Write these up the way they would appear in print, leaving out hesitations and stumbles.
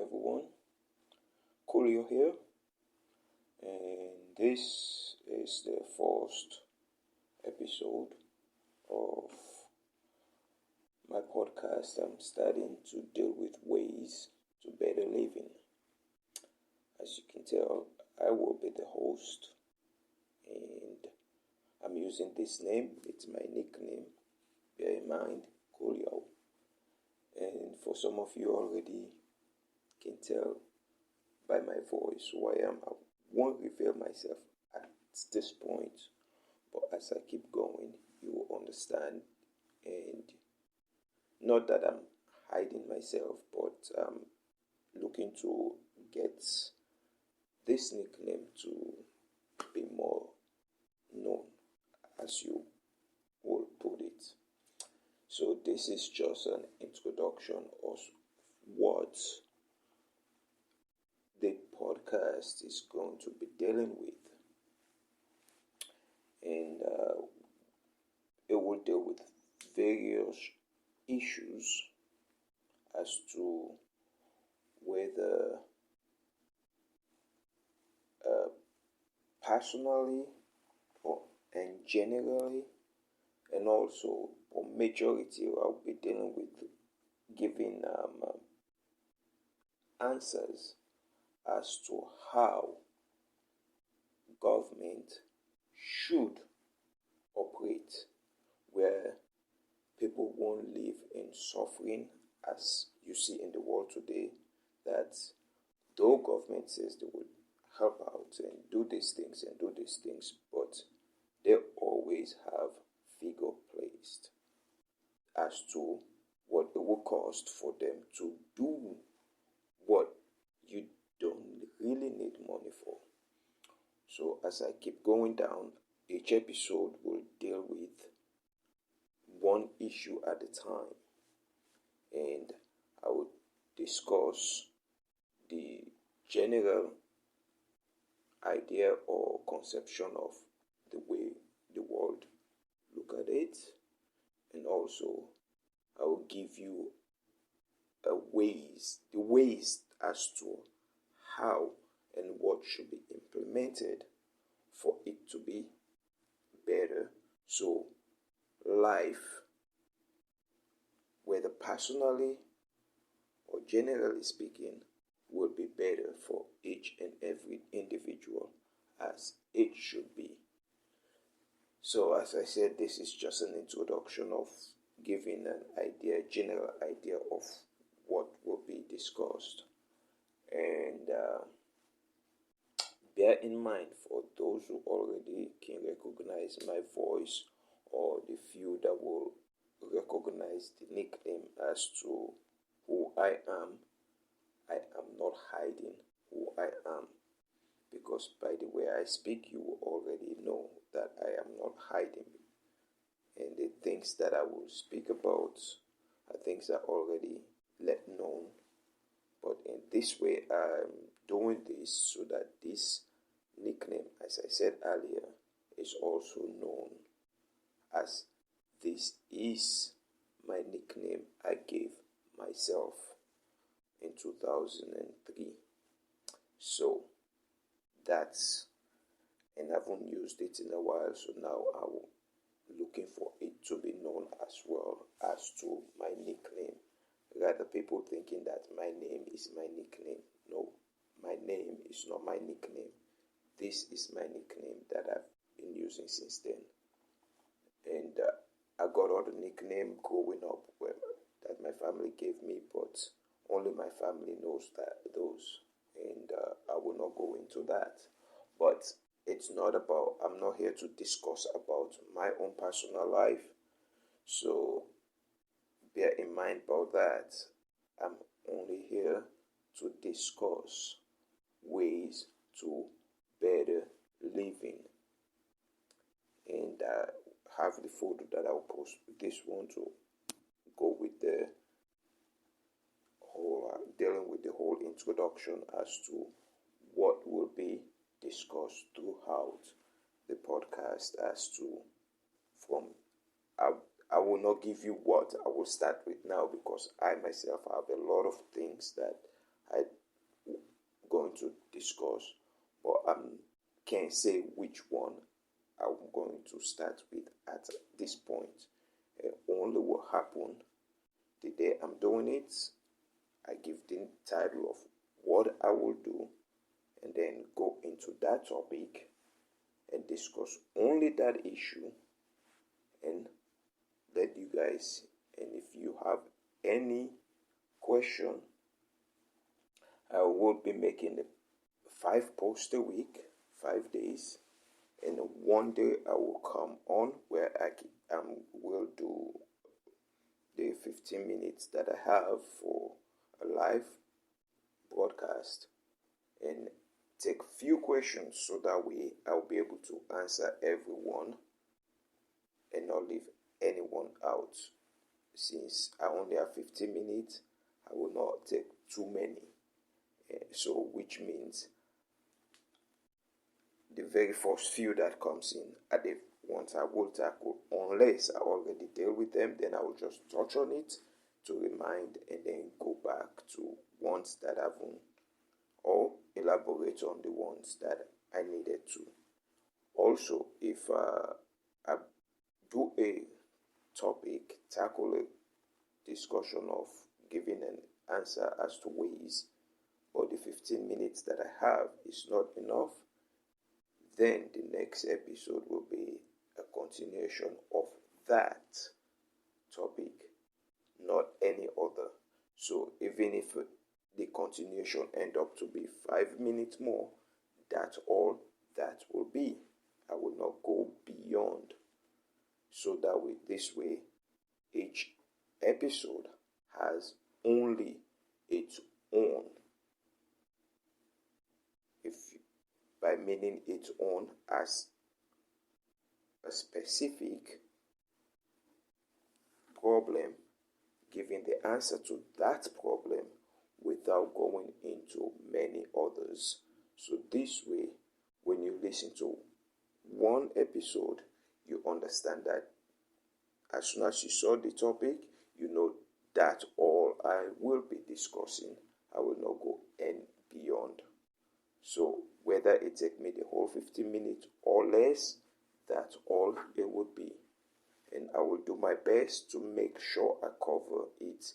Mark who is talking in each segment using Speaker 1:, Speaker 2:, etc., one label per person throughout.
Speaker 1: everyone. Coolio here, and this is the first episode of my podcast. I'm starting to deal with ways to better living. As you can tell, I will be the host, and I'm using this name. It's my nickname. Bear in mind, Coolio. And for some of you already can tell by my voice who I am. I won't reveal myself at this point, but as I keep going, you will understand. And not that I'm hiding myself, but I'm looking to get this nickname to be more known, as you will put it. So this is just an introduction of what the podcast is going to be dealing with. And it will deal with various issues as to whether personally and generally, and also for majority, I'll be dealing with giving answers as to how government should operate, where people won't live in suffering, as you see in the world today, that though government says they will help out and do these things, but they always have figure placed as to what it will cost for them to do what you don't really need money for. So as I keep going down, each episode will deal with one issue at a time, and I will discuss the general idea or conception of the way the world look at it, and also I will give you the ways as to how and what should be implemented for it to be better, so life, whether personally or generally speaking, will be better for each and every individual, as it should be. So as I said, this is just an introduction of giving an general idea of what will be discussed. And bear in mind, for those who already can recognize my voice, or the few that will recognize the nickname as to who I am not hiding who I am, because by the way I speak, you will already know that I am not hiding. And the things that I will speak about are things that are already let known. But in this way, I'm doing this so that this nickname, as I said earlier, is also known, as this is my nickname I gave myself in 2003. So that's, and I haven't used it in a while, so now I'm looking for it to be known as well as to my nickname. Rather, people thinking that my name is my nickname. No, my name is not my nickname. This is my nickname that I've been using since then. And I got all the nickname growing up that my family gave me, but only my family knows those, and I will not go into that. But it's not about, I'm not here to discuss about my own personal life, so bear in mind about that. I'm only here to discuss ways to better living, and have the photo that I'll post with this one to go with the whole dealing with the whole introduction as to what will be discussed throughout the podcast. As to from I will not give you what I will start with now, because I myself have a lot of things that I'm going to discuss, but I can't say which one I'm going to start with at this point. Only what happened the day I'm doing it, I give the title of what I will do, and then go into that topic and discuss only that issue, and let you guys, and if you have any question, I will be making 5 posts a week, 5 days, and one day I will come on where I will do the 15 minutes that I have for a live broadcast and take few questions, so that way I'll be able to answer everyone and not leave anyone out. Since I only have 15 minutes, I will not take too many. So which means the very first few that comes in are the ones I will tackle. Unless I already deal with them, then I will just touch on it to remind and then go back to ones that haven't, or elaborate on the ones that I needed to. Also, if I do a topic, tackle a discussion of giving an answer as to ways, but the 15 minutes that I have is not enough, then the next episode will be a continuation of that topic, not any other. So even if the continuation end up to be 5 minutes more, that's all that will be. I will not go beyond. So that way, this way, each episode has only its own. If by meaning its own as a specific problem, giving the answer to that problem without going into many others. So this way, when you listen to one episode, you understand that as soon as you saw the topic, you know that all I will be discussing. I will not go any beyond. So whether it take me the whole 15 minutes or less, that's all it would be. And I will do my best to make sure I cover it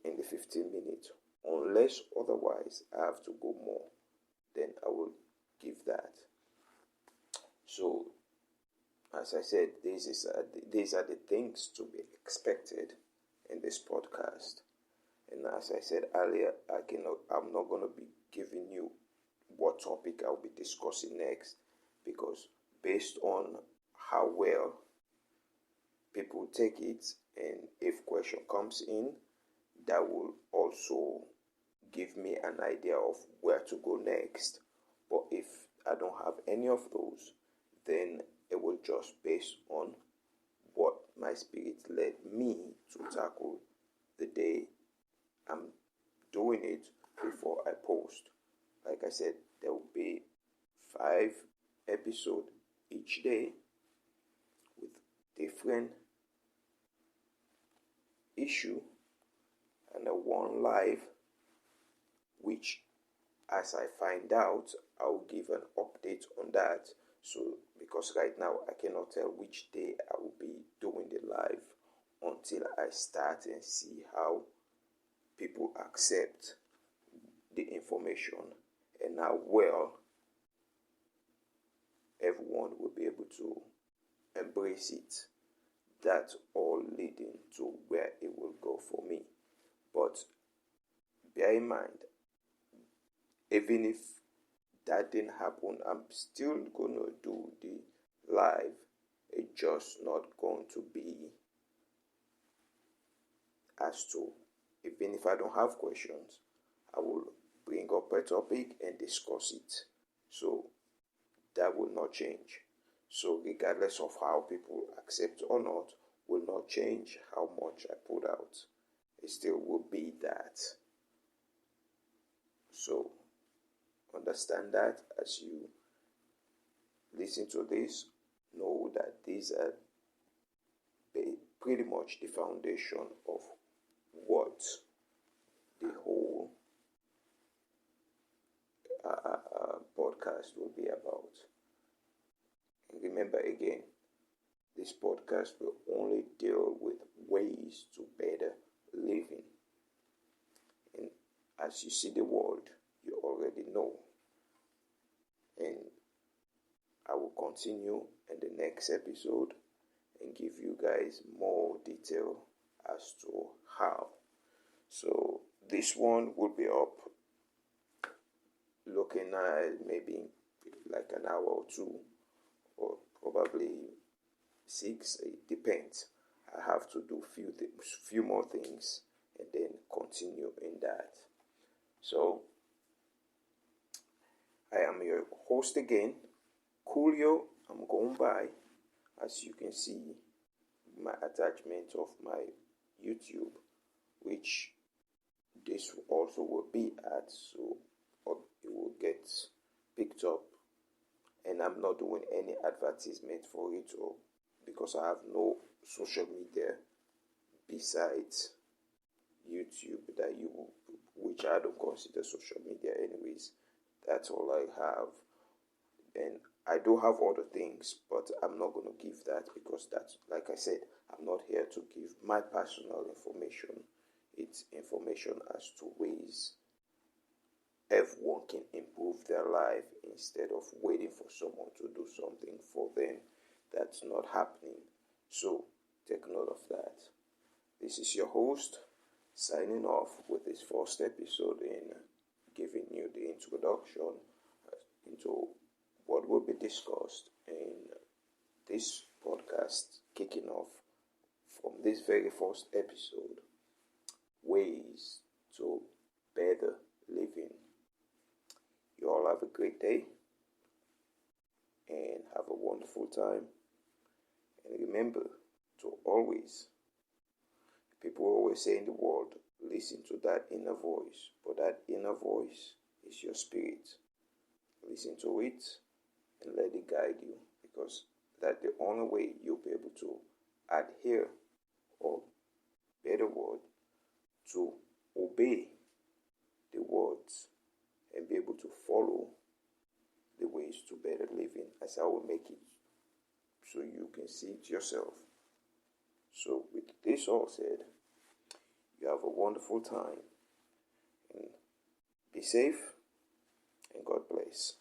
Speaker 1: in the 15 minutes. Unless otherwise I have to go more, then I will give that. So, as I said, these are the things to be expected in this podcast. And as I said earlier, I'm not going to be giving you what topic I'll be discussing next, because based on how well people take it, and if question comes in, that will also give me an idea of where to go next. But if I don't have any of those, then it will just based on what my spirit led me to tackle the day I'm doing it before I post. Like I said, there will be 5 episodes each day with different issue, and a one live, which as I find out, I'll give an update on that. So because right now I cannot tell which day I will be doing the live until I start and see how people accept the information and how well everyone will be able to embrace it. That's all leading to where it will go for me. But bear in mind, even if that didn't happen, I'm still going to do the live. It's just not going to be as to, even if I don't have questions, I will bring up a topic and discuss it. So that will not change. So regardless of how people accept or not, will not change how much I put out. It still will be that. So understand that as you listen to this, know that these are pretty much the foundation of what the whole podcast will be about. And remember again, this podcast will only deal with ways to better living. And as you see the world, you already know. And I will continue in the next episode and give you guys more detail as to how. So this one will be up looking at maybe like an hour or two, or probably 6. It depends. I have to do few more things and then continue in that. So I am your host again, Coolio. I'm going by, as you can see, my attachment of my YouTube, which this also will be at, so it will get picked up. And I'm not doing any advertisement for it, or because I have no social media besides YouTube which I don't consider social media anyways. That's all I have. And I do have other things, but I'm not going to give that, because that's, like I said, I'm not here to give my personal information. It's information as to ways everyone can improve their life instead of waiting for someone to do something for them. That's not happening. So take note of that. This is your host signing off with this first episode in giving you the introduction into what will be discussed in this podcast, kicking off from this very first episode, ways to better living. You all have a great day and have a wonderful time. And remember to always, people always say in the world, listen to that inner voice. But that inner voice is your spirit. Listen to it and let it guide you, because that's the only way you'll be able to adhere, or better word, to obey the words and be able to follow the ways to better living, as I will make it so you can see it yourself. So with this all said, you have a wonderful time and be safe, and God bless.